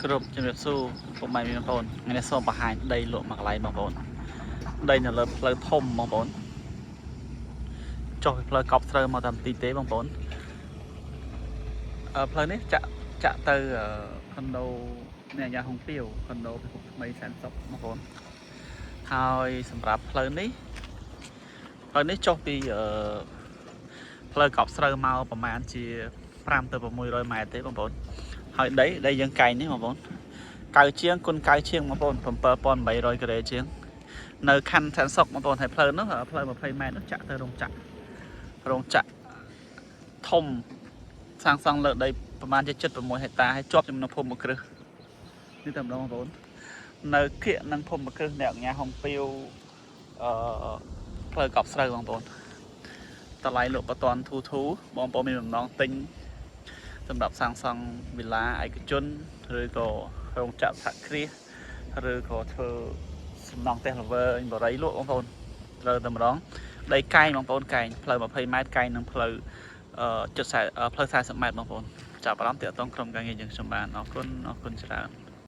គ្រប់ជំរាបសួរពុកម៉ែបងប្អូនថ្ងៃនេះសូមបង្ហាញដីលក់មួយកន្លែងបងប្អូនដីនៅលើផ្លូវធំបងប្អូនចុះពីផ្លូវកប់ស្រូវមកតាមទីទេបងប្អូនផ្លូវនេះចាក់ទៅខុនដូអ្នកអាញាហុងពាវខុនដូពិភពថ្មីសែនសុខបងប្អូនហើយសម្រាប់ផ្លូវនេះចុះពីផ្លូវកប់ស្រូវមកប្រហែលជា5 ទៅ 600 ម៉ែត្រទេបងប្អូនហើយដីយើងកែងនេះបងប្អូនកៅជាងគុណកៅជាងបងប្អូន7800 ក្រេជាងនៅខណ្ឌសែនសុខបងប្អូនហើយផ្លូវនោះផ្លូវ20 ម៉ែត្រនោះចាក់ទៅរោងចក្រធំសាងសង់លើដីប្រហែលជា76 ហិកតាហើយជាប់ជាមួយនឹងភូមិគ្រឹះនេះតែម្ដងបងប្អូននៅគៀកនឹងភូមិគ្រឹះអ្នកអាញាហុងពាវផ្លូវកប់ស្រូវបងប្អូនតម្លៃលក់បតនធូបងប្អូនមានបំណងទិញសម្រាប់សាងសង់វិឡាឯកជនឬក៏រោងចក្រសហគ្រាសឬក៏ធ្វើសំណង់ផ្ទះល្វើយបរិយលក់បងប្អូនត្រូវតែម្ដងដីកែងបងប្អូនកែងផ្លូវ20 ម៉ែត្រកែងនឹងផ្លូវផ្លូវ40 ម៉ែត្របងប្អូនចាប់អារម្មណ៍ទាក់ទងក្រុមការងារយើងខ្ញុំបានអរគុណច្រើន